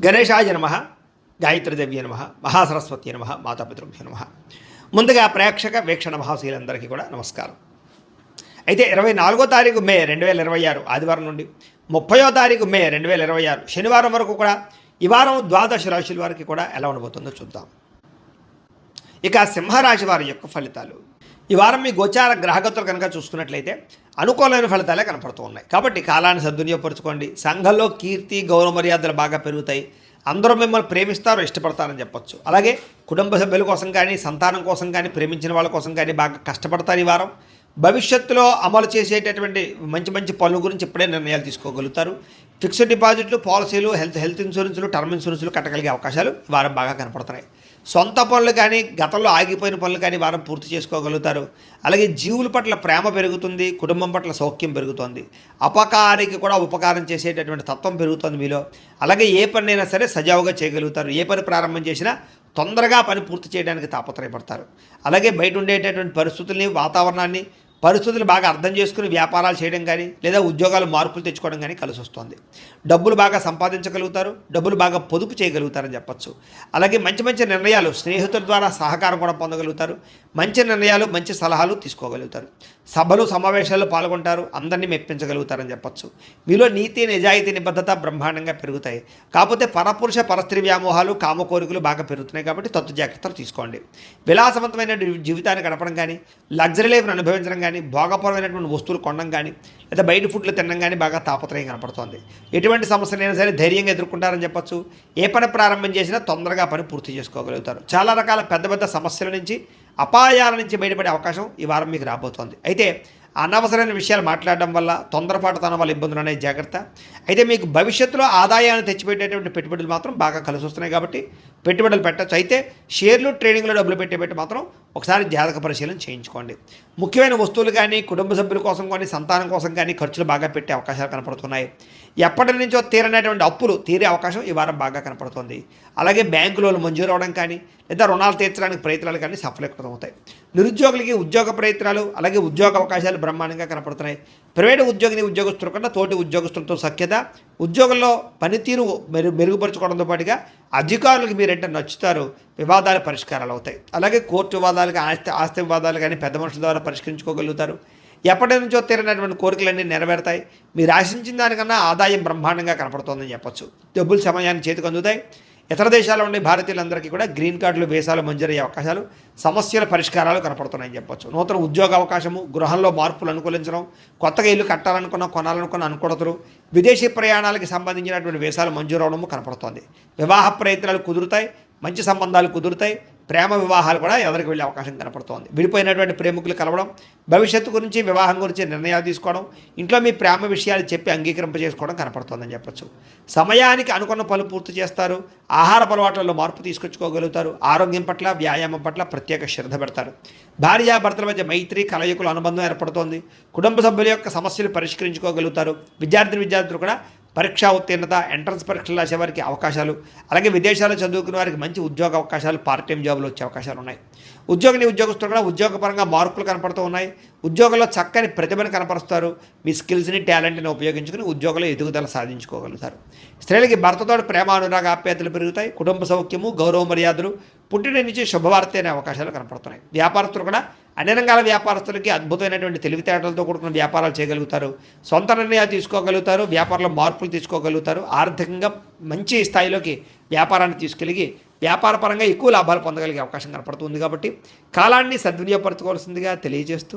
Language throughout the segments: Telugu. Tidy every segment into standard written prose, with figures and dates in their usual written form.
గణేశాయ నమః, గాయత్రీదేవ్య నమః, మహాసరస్వతి నమః, మాతాపితృభ్యో నమః. ముందుగా ప్రేక్షక వీక్షణ మహాశీలందరికీ కూడా నమస్కారం. అయితే 24వ తారీఖు మే 2026 ఆదివారం నుండి 30వ తారీఖు మే 2026 శనివారం వరకు కూడా ఈ వారం ద్వాదశ రాశుల వారికి కూడా ఎలా ఉండబోతుందో చూద్దాం. ఇక సింహరాశి వారి యొక్క ఫలితాలు. ఈ వారం మీ గోచార గ్రహగతులు కనుక చూసుకున్నట్లయితే అనుకూలమైన ఫలితాలే కనపడుతూ ఉన్నాయి. కాబట్టి కాలాన్ని సద్వినియోగపరచుకోండి. సంఘంలో కీర్తి గౌరవ మర్యాదలు బాగా పెరుగుతాయి. అందరూ మిమ్మల్ని ప్రేమిస్తారు, ఇష్టపడతారని చెప్పొచ్చు. అలాగే కుటుంబ సభ్యుల కోసం కానీ, సంతానం కోసం కానీ, ప్రేమించిన వాళ్ళ కోసం కానీ బాగా కష్టపడతారు ఈ వారం. భవిష్యత్తులో అమలు చేసేటటువంటి మంచి మంచి పనుల గురించి ఇప్పుడే నిర్ణయాలు తీసుకోగలుగుతారు. ఫిక్స్డ్ డిపాజిట్లు, పాలసీలు, హెల్త్ ఇన్సూరెన్సులు, టర్మ్ ఇన్సూరెన్సులు కట్టగలిగే అవకాశాలు ఈ వారం బాగా కనపడుతున్నాయి. సొంత పనులు కానీ, గతంలో ఆగిపోయిన పనులు కానీ వారం పూర్తి చేసుకోగలుగుతారు. అలాగే జీవుల పట్ల ప్రేమ పెరుగుతుంది, కుటుంబం పట్ల సౌఖ్యం పెరుగుతుంది. అపకారికి కూడా ఉపకారం చేసేటటువంటి తత్వం పెరుగుతుంది మీలో. అలాగే ఏ పనైనా సరే సజావుగా చేయగలుగుతారు. ఏ పని ప్రారంభం చేసినా తొందరగా పని పూర్తి చేయడానికి తాపత్రయపడతారు. అలాగే బయట ఉండేటటువంటి పరిస్థితుల్ని, వాతావరణాన్ని, పరిస్థితులు బాగా అర్థం చేసుకుని వ్యాపారాలు చేయడం కానీ, లేదా ఉద్యోగాలు మార్పులు తెచ్చుకోవడం కానీ కలిసి వస్తుంది. డబ్బులు బాగా సంపాదించగలుగుతారు, డబ్బులు బాగా పొదుపు చేయగలుగుతారని చెప్పచ్చు. అలాగే మంచి మంచి నిర్ణయాలు, స్నేహితుల ద్వారా సహకారం కూడా పొందగలుగుతారు. మంచి నిర్ణయాలు, మంచి సలహాలు తీసుకోగలుగుతారు. సభలు, సమావేశాల్లో పాల్గొంటారు, అందరినీ మెప్పించగలుగుతారని చెప్పచ్చు. మీలో నీతి, నిజాయితీ, నిబద్ధత బ్రహ్మాండంగా పెరుగుతాయి. కాకపోతే పరపురుష పరస్త్రీ వ్యామోహాలు, కామ కోరికలు బాగా పెరుగుతున్నాయి. కాబట్టి తత్తు జాగ్రత్తలు తీసుకోండి. విలాసవంతమైన జీవితాన్ని గడపడం కానీ, లగ్జరీ లైఫ్ను అనుభవించడం కానీ, భోగపరమైనటువంటి వస్తువులు కొనడం కానీ, లేదా బయట ఫుడ్లు తినడం కానీ బాగా తాపత్రయం కనపడుతోంది. ఎటువంటి సమస్యలైనా సరే ధైర్యంగా ఎదుర్కొంటారని చెప్పచ్చు. ఏ పని ప్రారంభం చేసినా తొందరగా పని పూర్తి చేసుకోగలుగుతారు. చాలా రకాల పెద్ద పెద్ద సమస్యల నుంచి, అపాయాల నుంచి బయటపడే అవకాశం ఈ వారం మీకు రాబోతోంది. అయితే అనవసరమైన విషయాలు మాట్లాడడం వల్ల, తొందరపాటుతనం వల్ల ఇబ్బందులు అనేవి జాగ్రత్త. అయితే మీకు భవిష్యత్తులో ఆదాయాన్ని తెచ్చిపెట్టేటువంటి పెట్టుబడులు మాత్రం బాగా కలిసి వస్తున్నాయి. కాబట్టి పెట్టుబడులు పెట్టచ్చు. అయితే షేర్లు, ట్రేడింగ్లో డబ్బులు పెట్టేపెట్టి మాత్రం ఒకసారి జాతక పరిశీలన చేయించుకోండి. ముఖ్యమైన వస్తువులు కానీ, కుటుంబ సభ్యుల కోసం కానీ, సంతానం కోసం కానీ ఖర్చులు బాగా పెట్టే అవకాశాలు కనపడుతున్నాయి. ఎప్పటి నుంచో తీరనేటువంటి అప్పులు తీరే అవకాశం ఈ వారం బాగా కనపడుతుంది. అలాగే బ్యాంకు లోన్లు మంజూరు అవడం కానీ, లేదా రుణాలు తీర్చడానికి ప్రయత్నాలు కానీ సఫలీకృతమవుతాయి. నిరుద్యోగులకి ఉద్యోగ ప్రయత్నాలు, అలాగే ఉద్యోగ అవకాశాలు బ్రహ్మాండంగా కనపడుతున్నాయి. ప్రైవేటు ఉద్యోగస్తుల కన్నా తోటి ఉద్యోగస్తులతో సఖ్యత, ఉద్యోగంలో పనితీరు మెరుగుపరుచుకోవడంతో పాటుగా అధికారులకు మీరంటే నచ్చుతారు. వివాదాలు పరిష్కారాలు అవుతాయి. అలాగే కోర్టు వివాదాలు, ఆస్తి వివాదాలు కానీ పెద్ద మనుషుల ద్వారా పరిష్కరించుకోగలుగుతారు. ఎప్పటి నుంచో తీరనటువంటి కోరికలన్నీ నెరవేరుతాయి. మీరు ఆశించిన దానికన్నా ఆదాయం బ్రహ్మాండంగా కనపడుతోందని చెప్పొచ్చు. డబ్బులు సమయాన్ని చేతికి అందుతాయి. ఇతర దేశాల్లో ఉండే భారతీయులందరికీ కూడా గ్రీన్ కార్డులు, వీసాలు మంజూరయ్యే అవకాశాలు, సమస్యల పరిష్కారాలు కనపడుతున్నాయని చెప్పొచ్చు. నూతన ఉద్యోగ అవకాశము, గృహంలో మార్పులు అనుకూలించడం, కొత్తగా ఇల్లు కట్టాలనుకున్న, కొనాలనుకున్న అనుకూలతలు, విదేశీ ప్రయాణాలకు సంబంధించినటువంటి వీసాలు మంజూరు అవడము కనపడుతోంది. వివాహ ప్రయత్నాలు కుదురుతాయి, మంచి సంబంధాలు కుదురుతాయి. ప్రేమ వివాహాలు కూడా ఎవరికి వెళ్ళే అవకాశం కనపడుతోంది. విడిపోయినటువంటి ప్రేమికులు కలవడం, భవిష్యత్తు గురించి, వివాహం గురించి నిర్ణయాలు తీసుకోవడం, ఇంట్లో మీ ప్రేమ విషయాలు చెప్పి అంగీకరింపజేసుకోవడం కనపడుతోందని చెప్పచ్చు. సమయానికి అనుకున్న పనులు పూర్తి చేస్తారు. ఆహార అలవాట్లలో మార్పు తీసుకొచ్చుకోగలుగుతారు. ఆరోగ్యం పట్ల, వ్యాయామం పట్ల ప్రత్యేక శ్రద్ధ పెడతారు. భార్యాభర్తల మధ్య మైత్రి, కలయికల అనుబంధం ఏర్పడుతోంది. కుటుంబ సభ్యుల యొక్క సమస్యలు పరిష్కరించుకోగలుగుతారు. విద్యార్థులు కూడా పరీక్షా ఉత్తీర్ణత, ఎంట్రన్స్ పరీక్షలు రాసే వారికి అవకాశాలు, అలాగే విదేశాల్లో చదువుకునే వారికి మంచి ఉద్యోగ అవకాశాలు, పార్ట్ టైం జాబులు వచ్చే అవకాశాలు ఉన్నాయి. ఉద్యోగస్తులు కూడా ఉద్యోగపరంగా మార్పులు కనపడుతూ ఉన్నాయి. ఉద్యోగంలో చక్కని ప్రతిభను కనపరుస్తారు. మీ స్కిల్స్ని, టాలెంట్ని ఉపయోగించుకుని ఉద్యోగంలో ఎదుగుదల సాధించుకోగలుగుతారు. స్త్రీలకి భర్తతో ప్రేమ, అనురాగ, ఆప్యాయతలు పెరుగుతాయి. కుటుంబ సౌఖ్యము, గౌరవ మర్యాదలు, పుట్టిన నుంచి శుభవార్త అనే అవకాశాలు కనపడుతున్నాయి. వ్యాపారస్తులు కూడా అన్ని రంగాల వ్యాపారస్తులకి అద్భుతమైనటువంటి తెలివితేటలతో కూడుకున్న వ్యాపారాలు చేయగలుగుతారు. సొంత నిర్ణయాలు తీసుకోగలుగుతారు. వ్యాపారంలో మార్పులు తీసుకోగలుగుతారు. ఆర్థికంగా మంచి స్థాయిలోకి వ్యాపారాన్ని తీసుకెళ్ళి వ్యాపారపరంగా ఎక్కువ లాభాలు పొందగలిగే అవకాశం కనపడుతుంది. కాబట్టి కాలాన్ని సద్వినియోగపరచుకోవాల్సిందిగా తెలియజేస్తూ,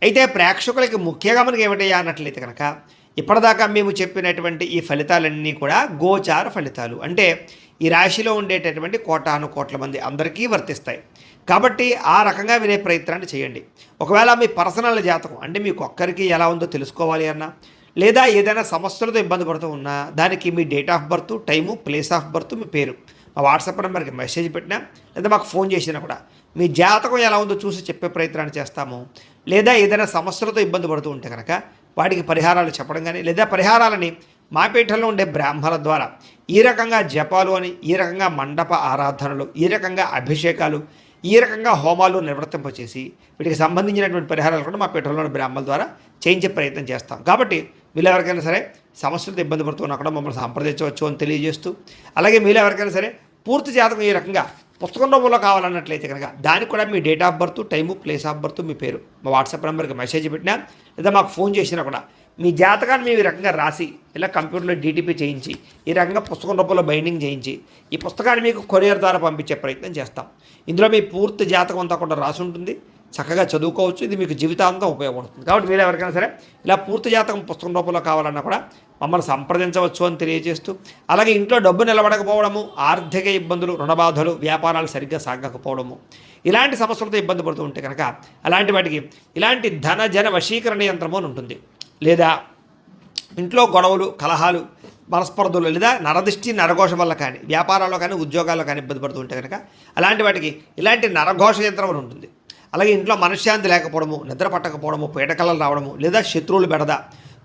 అయితే ప్రేక్షకులకి ముఖ్యంగా మనకి ఏమిటయ్యా అన్నట్లయితే కనుక, ఇప్పటిదాకా మేము చెప్పినటువంటి ఈ ఫలితాలన్నీ కూడా గోచార ఫలితాలు. అంటే ఈ రాశిలో ఉండేటటువంటి కోటాను కోట్ల మంది అందరికీ వర్తిస్తాయి. కాబట్టి ఆ రకంగా వినే ప్రయత్నాన్ని చేయండి. ఒకవేళ మీ పర్సనల్ జాతకం అంటే మీకు ఒక్కరికి ఎలా ఉందో తెలుసుకోవాలి అన్నా, లేదా ఏదైనా సమస్యలతో ఇబ్బంది పడుతూ ఉన్నా, దానికి మీ date of birth, time, place of birth, మీ పేరు మా వాట్సాప్ నెంబర్కి మెసేజ్ పెట్టినా, లేదా మాకు ఫోన్ చేసినా కూడా మీ జాతకం ఎలా ఉందో చూసి చెప్పే ప్రయత్నాన్ని చేస్తాము. లేదా ఏదైనా సమస్యలతో ఇబ్బంది పడుతూ ఉంటే కనుక వాటికి పరిహారాలు చెప్పడం కానీ, లేదా పరిహారాలని మా పీఠంలో ఉండే బ్రాహ్మణుల ద్వారా ఈ రకంగా జపాలు అని, ఈ రకంగా మండప ఆరాధనలు, ఈ రకంగా అభిషేకాలు, ఈ రకంగా హోమాలు నిర్వర్తింపచేసి వీటికి సంబంధించినటువంటి పరిహారాలు కూడా మా పీఠంలోని బ్రాహ్మణుల ద్వారా చేయించే ప్రయత్నం చేస్తాం. కాబట్టి వీళ్ళెవరికైనా సరే సమస్యలతో ఇబ్బంది పడుతున్నా కూడా మమ్మల్ని సంప్రదించవచ్చు అని తెలియజేస్తూ, అలాగే మీరు ఎవరికైనా సరే పూర్తి జాతకం ఈ రకంగా పుస్తకం రూపంలో కావాలన్నట్లయితే కనుక దానికి కూడా మీ date of birth, time, place of birth, మీ పేరు మా వాట్సాప్ నెంబర్కి మెసేజ్ పెట్టినా లేదా మాకు ఫోన్ చేసినా కూడా మీ జాతకాన్ని మేము ఈ రకంగా రాసి ఇలా కంప్యూటర్లో డీటీపీ చేయించి ఈ రకంగా పుస్తకం రూపంలో బైండింగ్ చేయించి ఈ పుస్తకాన్ని మీకు కొరియర్ ద్వారా పంపించే ప్రయత్నం చేస్తాం. ఇందులో మీ పూర్తి జాతకం అంతా కూడా రాసి ఉంటుంది, చక్కగా చదువుకోవచ్చు. ఇది మీకు జీవితాంతం ఉపయోగపడుతుంది. కాబట్టి మీరు ఎవరికైనా సరే ఇలా పూర్తి జాతకం పుస్తకం రూపంలో కావాలన్నా కూడా మమ్మల్ని సంప్రదించవచ్చు అని తెలియజేస్తూ, అలాగే ఇంట్లో డబ్బు నిలబడకపోవడము, ఆర్థిక ఇబ్బందులు, రుణబాధలు, వ్యాపారాలు సరిగ్గా సాగకపోవడము, ఇలాంటి సమస్యలతో ఇబ్బంది పడుతూ ఉంటే కనుక అలాంటి వాటికి ఇలాంటి ధన జన వశీకరణ యంత్రము అని ఉంటుంది. లేదా ఇంట్లో గొడవలు, కలహాలు, మనస్పర్ధలు లేదా నరదిష్టి, నరఘోష వల్ల కానీ వ్యాపారాల్లో కానీ ఉద్యోగాల్లో కానీ ఇబ్బంది పడుతూ ఉంటే కనుక అలాంటి వాటికి ఇలాంటి నరఘోష యంత్రం అని ఉంటుంది. అలాగే ఇంట్లో మనశ్శాంతి లేకపోవడము, నిద్ర పట్టకపోవడము, పీడకలలు రావడము, లేదా శత్రువులు బెడద,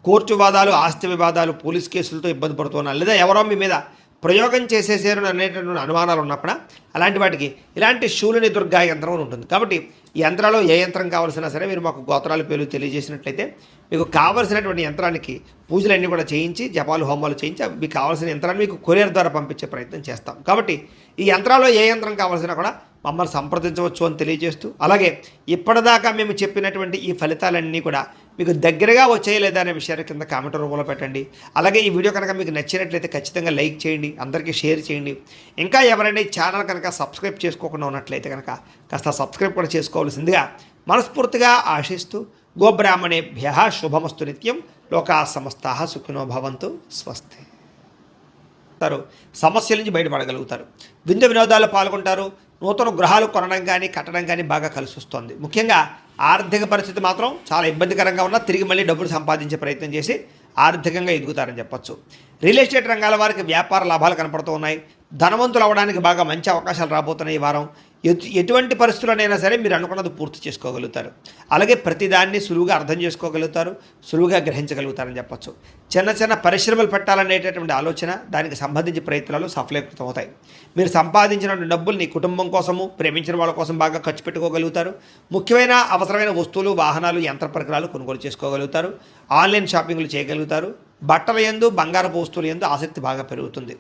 కోర్టు వివాదాలు, ఆస్తి వివాదాలు, పోలీస్ కేసులతో ఇబ్బంది పడుతున్నారు, లేదా ఎవరో మీ మీద ప్రయోగం చేసేసారు అనేటటువంటి అనుమానాలు ఉన్నప్పుడు అలాంటి వాటికి ఇలాంటి శూలిని దుర్గా యంత్రం అని ఉంటుంది. కాబట్టి ఈ యంత్రాలు ఏ యంత్రం కావాల్సినా సరే మీరు మాకు గోత్రాల పేర్లు తెలియజేసినట్లయితే మీకు కావలసినటువంటి యంత్రానికి పూజలన్నీ కూడా చేయించి, జపాలు, హోమాలు చేయించి మీకు కావాల్సిన యంత్రాన్ని మీకు కొరియర్ ద్వారా పంపించే ప్రయత్నం చేస్తాం. కాబట్టి ఈ యంత్రాల్లో ఏ యంత్రం కావాల్సినా కూడా మమ్మల్ని సంప్రదించవచ్చు అని తెలియజేస్తూ, అలాగే ఇప్పటిదాకా మేము చెప్పినటువంటి ఈ ఫలితాలన్నీ కూడా మీకు దగ్గరగా వచ్చాయి లేదా అనే విషయాన్ని కింద కామెంట్ రూపంలో పెట్టండి. అలాగే ఈ వీడియో కనుక మీకు నచ్చినట్లయితే ఖచ్చితంగా లైక్ చేయండి, అందరికీ షేర్ చేయండి. ఇంకా ఎవరైనా ఈ ఛానల్ కనుక సబ్స్క్రైబ్ చేసుకోకుండా ఉన్నట్లయితే కనుక కాస్త సబ్స్క్రైబ్ కూడా చేసుకోవాల్సిందిగా మనస్ఫూర్తిగా ఆశిస్తూ, గోబ్రాహ్మణేభ్యః శుభమస్తు నిత్యం, లోకాః సమస్తాః సుఖినో భవంతు, స్వస్తి. సమస్యల నుంచి బయటపడగలుగుతారు, విందు వినోదాల్లో పాల్గొంటారు, నూతన గృహాలు కొనడం కానీ కట్టడం కానీ బాగా కలిసి వస్తుంది. ముఖ్యంగా ఆర్థిక పరిస్థితి మాత్రం చాలా ఇబ్బందికరంగా ఉన్నా తిరిగి మళ్ళీ డబ్బులు సంపాదించే ప్రయత్నం చేసి ఆర్థికంగా ఎదుగుతారని చెప్పచ్చు. రియల్ ఎస్టేట్ రంగాల వారికి వ్యాపార లాభాలు కనపడుతూ ఉన్నాయి, ధనవంతులు అవ్వడానికి బాగా మంచి అవకాశాలు రాబోతున్నాయి. ఈ వారం ఎటువంటి పరిస్థితుల్లోనైనా సరే మీరు అనుకున్నది పూర్తి చేసుకోగలుగుతారు. అలాగే ప్రతిదాన్ని సులువుగా అర్థం చేసుకోగలుగుతారు, సులువుగా గ్రహించగలుగుతారని చెప్పచ్చు. చిన్న చిన్న పరిశ్రమలు పెట్టాలనేటటువంటి ఆలోచన, దానికి సంబంధించి ప్రయత్నాలు సఫలీకృతం అవుతాయి. మీరు సంపాదించిన డబ్బుల్ని కుటుంబం కోసము, ప్రేమించిన వాళ్ళ కోసం బాగా ఖర్చు పెట్టుకోగలుగుతారు. ముఖ్యమైన అవసరమైన వస్తువులు, వాహనాలు, యంత్ర పరికరాలు కొనుగోలు చేసుకోగలుగుతారు. ఆన్లైన్ షాపింగ్లు చేయగలుగుతారు. బట్టల యందు, బంగారపు వస్తువుల యందు ఆసక్తి బాగా పెరుగుతుంది.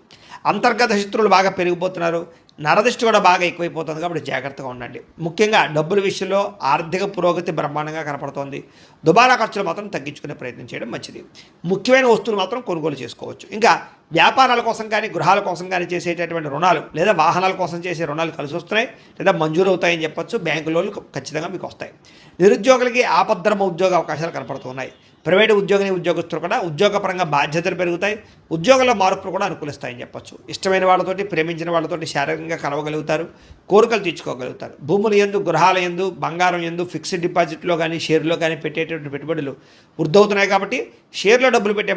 అంతర్గత శత్రువులు బాగా పెరిగిపోతున్నారు, నరదిష్టి కూడా బాగా ఎక్కువైపోతుంది. కాబట్టి జాగ్రత్తగా ఉండండి. ముఖ్యంగా డబ్బుల విషయంలో ఆర్థిక పురోగతి బ్రహ్మాండంగా కనపడుతోంది. దుబారా ఖర్చులు మాత్రం తగ్గించుకునే ప్రయత్నం చేయడం మంచిది. ముఖ్యమైన వస్తువులు మాత్రం కొనుగోలు చేసుకోవచ్చు. ఇంకా వ్యాపారాల కోసం కానీ గృహాల కోసం కానీ చేసేటటువంటి రుణాలు లేదా వాహనాల కోసం చేసే రుణాలు కలిసి వస్తున్నాయి లేదా మంజూరు అవుతాయని చెప్పొచ్చు. బ్యాంకు లోన్లు ఖచ్చితంగా మీకు వస్తాయి. నిరుద్యోగులకి ఆపద్ధర్మ ఉద్యోగ అవకాశాలు కనపడుతున్నాయి. ప్రైవేటు ఉద్యోగస్తులు కూడా ఉద్యోగపరంగా బాధ్యతలు పెరుగుతాయి. ఉద్యోగంలో మార్పులు కూడా అనుకూలిస్తాయని చెప్పొచ్చు. ఇష్టమైన వాళ్ళతోటి, ప్రేమించిన వాళ్ళతోటి శారీరకంగా కలవగలుగుతారు, కోరికలు తీర్చుకోగలుగుతారు. భూముల యందు, గృహాల యందు, బంగారం యందు, ఫిక్స్డ్ డిపాజిట్లో కానీ షేర్లో కానీ పెట్టేటువంటి పెట్టుబడులు వృద్ధవుతున్నాయి. కాబట్టి షేర్లో డబ్బులు పెట్టి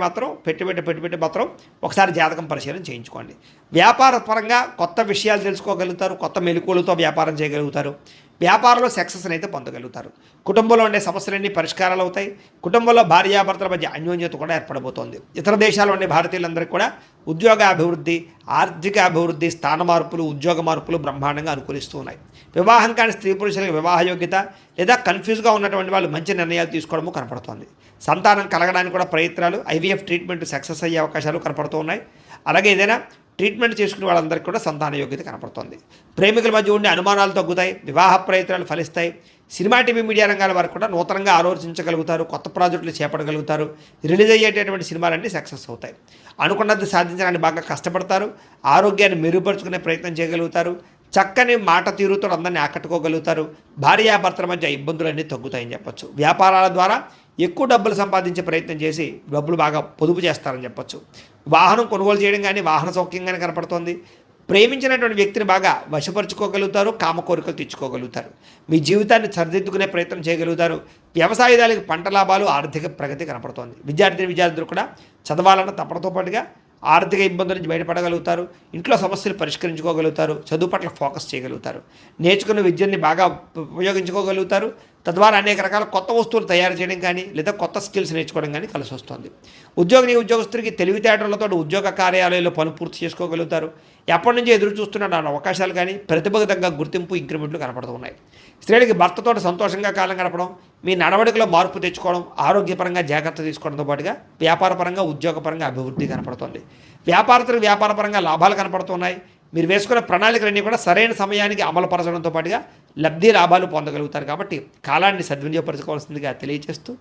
మాత్రం ఒకసారి జాతకం పరిశీలన చేయించుకోండి. వ్యాపార పరంగా కొత్త విషయాలు తెలుసుకోగలుగుతారు, కొత్త మెలకువలతో వ్యాపారం చేయగలుగుతారు. వ్యాపారంలో సక్సెస్ని అయితే పొందగలుగుతారు. కుటుంబంలో ఉండే సమస్యలన్నీ పరిష్కారాలు అవుతాయి. కుటుంబంలో భార్యాభర్తల మధ్య అన్యోన్యత కూడా ఏర్పడబోతోంది. ఇతర దేశాల్లో ఉండే భారతీయులందరికీ కూడా ఉద్యోగ అభివృద్ధి, ఆర్థిక అభివృద్ధి, స్థాన మార్పులు, ఉద్యోగ మార్పులు బ్రహ్మాండంగా అనుకూలిస్తూ ఉన్నాయి. వివాహం కాని స్త్రీ పురుషులకు వివాహ యోగ్యత లేదా కన్ఫ్యూజ్గా ఉన్నటువంటి వాళ్ళు మంచి నిర్ణయాలు తీసుకోవడము కనపడుతోంది. సంతానం కలగడానికి కూడా ప్రయత్నాలు, ఐవీఎఫ్ ట్రీట్మెంట్ సక్సెస్ అయ్యే అవకాశాలు కనపడుతూ ఉన్నాయి. అలాగే ఏదైనా ట్రీట్మెంట్ చేసుకునే వాళ్ళందరికీ కూడా సంతాన యోగ్యత కనపడుతుంది. ప్రేమికుల మధ్య ఉండే అనుమానాలు తగ్గుతాయి, వివాహ ప్రయత్నాలు ఫలిస్తాయి. సినిమా, టీవీ, మీడియా రంగాల వారు కూడా నూతనంగా ఆలోచించగలుగుతారు, కొత్త ప్రాజెక్టులు చేపట్టగలుగుతారు. రిలీజ్ అయ్యేటటువంటి సినిమాలన్నీ సక్సెస్ అవుతాయి. అనుకున్నది సాధించడానికి బాగా కష్టపడతారు. ఆరోగ్యాన్ని మెరుగుపరుచుకునే ప్రయత్నం చేయగలుగుతారు. చక్కని మాట తీరుతో అందరినీ ఆకట్టుకోగలుగుతారు. భార్యాభర్తల మధ్య ఇబ్బందులన్నీ తగ్గుతాయని చెప్పొచ్చు. వ్యాపారాల ద్వారా ఎక్కువ డబ్బులు సంపాదించే ప్రయత్నం చేసి డబ్బులు బాగా పొదుపు చేస్తారని చెప్పొచ్చు. వాహనం కొనుగోలు చేయడం కానీ వాహన సౌఖ్యం కానీ కనపడుతోంది. ప్రేమించినటువంటి వ్యక్తిని బాగా వశపరుచుకోగలుగుతారు, కామ కోరికలు తెచ్చుకోగలుగుతారు. మీ జీవితాన్ని సరిదిద్దుకునే ప్రయత్నం చేయగలుగుతారు. వ్యవసాయదారులకు పంట లాభాలు, ఆర్థిక ప్రగతి కనపడుతోంది. విద్యార్థులు కూడా చదవాలన్న తపనతో పాటుగా ఆర్థిక ఇబ్బందుల నుంచి బయటపడగలుగుతారు. ఇంట్లో సమస్యలు పరిష్కరించుకోగలుగుతారు. చదువు పట్ల ఫోకస్ చేయగలుగుతారు. నేర్చుకున్న విద్యని బాగా ఉపయోగించుకోగలుగుతారు. తద్వారా అనేక రకాల కొత్త వస్తువులు తయారు చేయడం కానీ లేదా కొత్త స్కిల్స్ నేర్చుకోవడం కానీ కలిసి వస్తుంది. ఉద్యోగస్తుడికి తెలివితేటలతో ఉద్యోగ కార్యాలయాల్లో పనులు పూర్తి చేసుకోగలుగుతారు. ఎప్పటి నుంచో ఎదురు చూస్తున్న అవకాశాలు కానీ ప్రతిభకు తగ్గ గుర్తింపు, ఇంక్రిమెంట్లు కనపడుతూ ఉన్నాయి. స్త్రీలకి భర్తతో సంతోషంగా కాలం గడపడం, మీ నడవడికలో మార్పు తెచ్చుకోవడం, ఆరోగ్యపరంగా జాగ్రత్త తీసుకోవడంతో పాటుగా వ్యాపారపరంగా, ఉద్యోగపరంగా అభివృద్ధి కనపడుతుంది. వ్యాపారస్తులకు వ్యాపారపరంగా లాభాలు కనపడుతున్నాయి. మీరు వేసుకున్న ప్రణాళికలన్నీ కూడా సరైన సమయానికి అమలుపరచడంతో పాటుగా లబ్ధి లాభాలు పొందగలుగుతారు. కాబట్టి కాలాన్ని సద్వినియోగపరచుకోవాల్సిందిగా తెలియజేస్తూ